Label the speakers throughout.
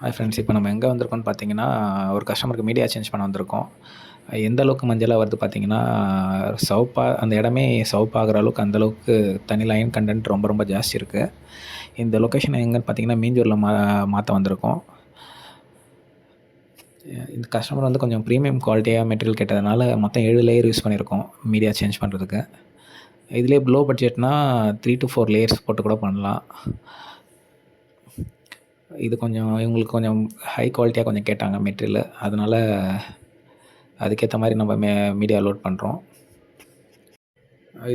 Speaker 1: Hi friends. இப்போ நம்ம எங்கே வந்திருக்கோம்னு பார்த்தீங்கன்னா, ஒரு கஸ்டமருக்கு மீடியா சேஞ்ச் பண்ண வந்திருக்கோம். எந்த அளவுக்கு மஞ்சளா வருது பார்த்தீங்கன்னா, அந்த இடமே சிவப்பாகுற அளவுக்கு அந்த அளவுக்கு தண்ணியில் அயன் கன்டென்ட் ரொம்ப ரொம்ப ஜாஸ்தி இருக்குது. இந்த லொக்கேஷன் எங்கேன்னு பார்த்தீங்கன்னா, மீஞ்சூரில் மாற்ற வந்திருக்கோம். இந்த கஸ்டமர் வந்து கொஞ்சம் ப்ரீமியம் குவாலிட்டியாக மெட்டீரியல் கேட்டதுனால மொத்தம் 7 லேயர் யூஸ் பண்ணியிருக்கோம் மீடியா சேஞ்ச் பண்ணுறதுக்கு. இதிலே லோ பட்ஜெட்னா 3 to 4 லேயர்ஸ் போட்டு கூட பண்ணலாம். இது கொஞ்சம் இவங்களுக்கு கொஞ்சம் ஹை குவாலிட்டியாக கொஞ்சம் கேட்டாங்க மெட்டீரியலு. அதனால் அதுக்கேற்ற மாதிரி நம்ம மீடியா லோட் பண்ணுறோம்.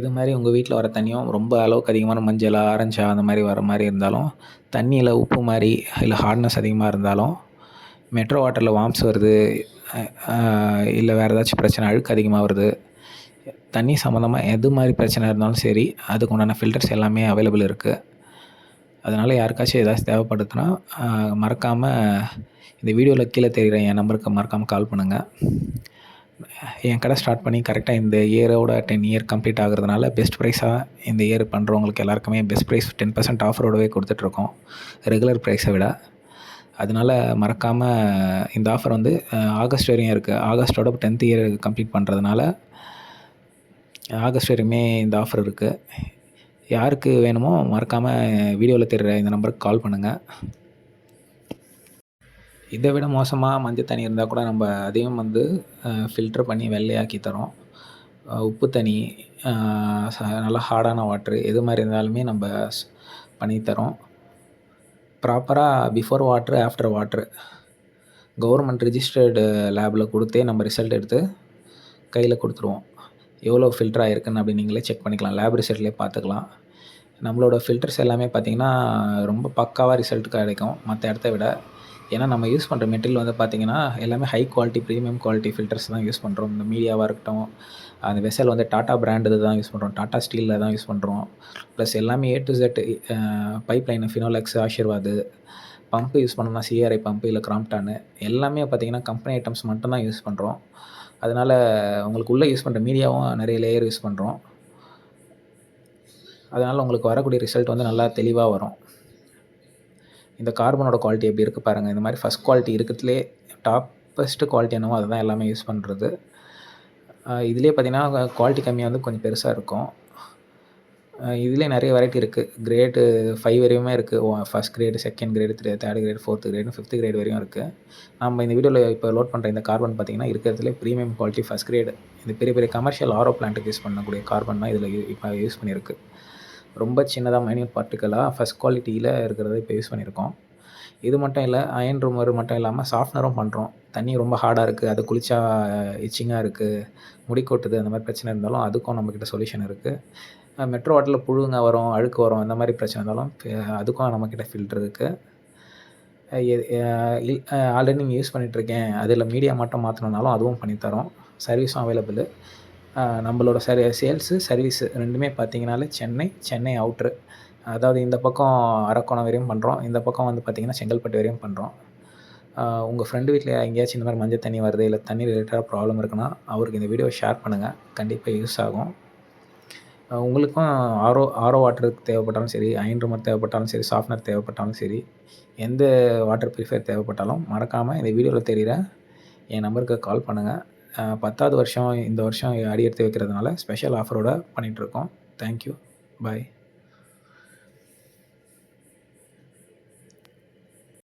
Speaker 1: இது மாதிரி உங்கள் வீட்டில் வர தண்ணியும் ரொம்ப அளவுக்கு அதிகமான மஞ்சளா, ஆரஞ்சா அந்த மாதிரி வர மாதிரி இருந்தாலும், தண்ணியில் உப்பு மாதிரி இல்லை ஹார்ட்னஸ் அதிகமாக இருந்தாலும், மெட்ரோ வாட்டரில் வார்ம்ஸ் வருது, இல்லை வேறு ஏதாச்சும் பிரச்சனை, அழுக்கு அதிகமாக வருது, தண்ணி சம்மந்தமாக எது மாதிரி பிரச்சனை இருந்தாலும் சரி, அதுக்கு உண்டான ஃபில்டர்ஸ் எல்லாமே அவைலபிள் இருக்குது. அதனால் யாருக்காச்சும் ஏதாச்சும் தேவைப்படுதுன்னா மறக்காமல் இந்த வீடியோவில் கீழே தெரிகிற என் நம்பருக்கு மறக்காமல் கால் பண்ணுங்கள். என் கடை ஸ்டார்ட் பண்ணி கரெக்டாக இந்த இயரோட 10 இயர் கம்ப்ளீட் ஆகுறதுனால பெஸ்ட் ப்ரைஸாக இந்த இயர் பண்ணுறவங்களுக்கு எல்லாருக்குமே பெஸ்ட் ப்ரைஸ் 10% ஆஃபரோடவே கொடுத்துட்ருக்கோம் ரெகுலர் ப்ரைஸை விட. அதனால் மறக்காமல் இந்த ஆஃபர் வந்து ஆகஸ்ட் வரையும் இருக்குது. ஆகஸ்ட்டோட 10th இயர் கம்ப்ளீட் பண்ணுறதுனால ஆகஸ்ட் வரையுமே இந்த ஆஃபர் இருக்குது. யாருக்கு வேணுமோ மறக்காமல் வீடியோவில் தெரிகிற இந்த நம்பருக்கு கால் பண்ணுங்கள். இதை விட மோசமாக மஞ்சள் தண்ணி இருந்தால் கூட நம்ம அதையும் வந்து ஃபில்ட்ரு பண்ணி வெள்ளையாக்கி தரோம். உப்பு தண்ணி, நல்லா ஹார்டான வாட்ரு, எது மாதிரி இருந்தாலுமே நம்ம பண்ணித்தரோம். ப்ராப்பராக before water, after water government registered லேபில் கொடுத்தே நம்ம ரிசல்ட் எடுத்து கையில் கொடுத்துருவோம். எவ்வளோ ஃபில்டர் ஆகிருக்குன்னு அப்படி நீங்களே செக் பண்ணிக்கலாம். லேப் ரிசல்ட்லேயே பார்த்துக்கலாம். நம்மளோட ஃபில்டர்ஸ் எல்லாமே பார்த்திங்கன்னா ரொம்ப பக்காவாக ரிசல்ட் கிடைக்கும் மற்ற இடத்த விட. ஏன்னா நம்ம யூஸ் பண்ணுற மெட்டீரியல் வந்து பார்த்திங்கன்னா எல்லாமே high quality, premium quality filters தான் யூஸ் பண்ணுறோம். இந்த மீடியாவாக இருக்கட்டும், அந்த வெசல் வந்து டாட்டா பிராண்டு தான் யூஸ் பண்ணுறோம், டாட்டா ஸ்டீலில் தான் யூஸ் பண்ணுறோம். ப்ளஸ் எல்லாமே A to Z pipe line Finolex, Ashirvad, pump use பண்ணோம்னா CRI பம்பு இல்லை கிராம்ப்டானு, எல்லாமே பார்த்திங்கன்னா கம்பெனி ஐட்டம்ஸ் மட்டும்தான் யூஸ் பண்ணுறோம். அதனால் உங்களுக்கு உள்ளே யூஸ் பண்ணுற மீடியாவும் நிறைய லேயர் யூஸ் பண்ணுறோம். அதனால் உங்களுக்கு வரக்கூடிய ரிசல்ட் வந்து நல்லா தெளிவாக வரும். இந்த கார்பனோட குவாலிட்டி எப்படி இருக்குது பாருங்கள். இந்த மாதிரி ஃபஸ்ட் குவாலிட்டி இருக்கிறதுலே டாப்பஸ்ட்டு குவாலிட்டி என்னவோ அதை தான் எல்லாமே யூஸ் பண்ணுறது. இதுலேயே பார்த்திங்கன்னா குவாலிட்டி கம்மியாக வந்து கொஞ்சம் பெருசாக இருக்கும். இதுலேயே நிறைய வெரைட்டி இருக்குது. கிரேடு 5 வரையுமே இருக்குது. First grade, second grade, third grade, 4th grade, 5th grade வரையும் இருக்குது. நம்ம இந்த வீடியோவில் இப்போ லோட் பண்ணுற இந்த கார்பன் பார்த்திங்கன்னா இருக்கிறதுலே ப்ரீமியம் குவாலிட்டி ஃபஸ்ட் கிரேடு. இது பெரிய பெரிய கமர்ஷியல் RO பிளான்ட்டுக்கு யூஸ் பண்ணக்கூடிய கார்பன் தான் இதில் இப்போ யூஸ் பண்ணியிருக்கு. ரொம்ப சின்னதாக மைன்யூட் பார்ட்டிக்கலாக ஃபஸ்ட் குவாலிட்டியில் இருக்கிறத இப்போ யூஸ் பண்ணியிருக்கோம். இது மட்டும் இல்லை, அயன் ரிமூவர் மட்டும் இல்லாமல் சாஃப்ட்னரும் பண்ணுறோம். தண்ணி ரொம்ப ஹார்டாக இருக்குது, அது குளித்தா இச்சிங்காக இருக்குது, முடி கொட்டுது, அந்த மாதிரி பிரச்சனை இருந்தாலும் அதுக்கும் நம்மக்கிட்ட சொல்யூஷன் இருக்குது. மெட்ரோ வாட்டரில் புழுங்க வரும், அழுக்கு வரும், அந்த மாதிரி பிரச்சனை இருந்தாலும் அதுக்கும் நம்மக்கிட்ட ஃபில்ட்ரு இருக்குது. ஆல்ரெடி நீங்கள் யூஸ் பண்ணிகிட்ருக்கேன், அதில் மீடியா மட்டும் மாற்றணுன்னாலும் அதுவும் பண்ணித்தரோம். சர்வீஸும் அவைலபிள். நம்மளோட சேல்ஸு, சர்வீஸு ரெண்டுமே பார்த்திங்கனாலே சென்னை அவுட்ரு. அதாவது இந்த பக்கம் அரக்கோணம் வரையும் பண்ணுறோம், இந்த பக்கம் வந்து பார்த்திங்கன்னா செங்கல்பட்டு வரையும் பண்ணுறோம். உங்கள் ஃப்ரெண்டு வீட்டில் எங்கேயாச்சும் இந்த மாதிரி மஞ்சள் தண்ணி வருது, இல்லை தண்ணி ரிலேட்டடாக ப்ராப்ளம் இருக்குன்னா அவருக்கு இந்த வீடியோவை ஷேர் பண்ணுங்கள். கண்டிப்பாக யூஸ் ஆகும். உங்களுக்கும் ஆரோ வாட்டருக்கு தேவைப்பட்டாலும் சரி, அயன் ரிமூவர் தேவைப்பட்டாலும் சரி, சாஃப்ட்னர் தேவைப்பட்டாலும் சரி, எந்த வாட்டர் ப்யூரிஃபையர் தேவைப்பட்டாலும் மறக்காமல் இந்த வீடியோவில் தெரிகிற என் நம்பருக்கு கால் பண்ணுங்கள். 10வது வருஷம் இந்த வருஷம் அடி எடுத்து வைக்கிறதுனால ஸ்பெஷல் ஆஃபரோடு பண்ணிகிட்ருக்கோம். தேங்க்யூ. பாய்.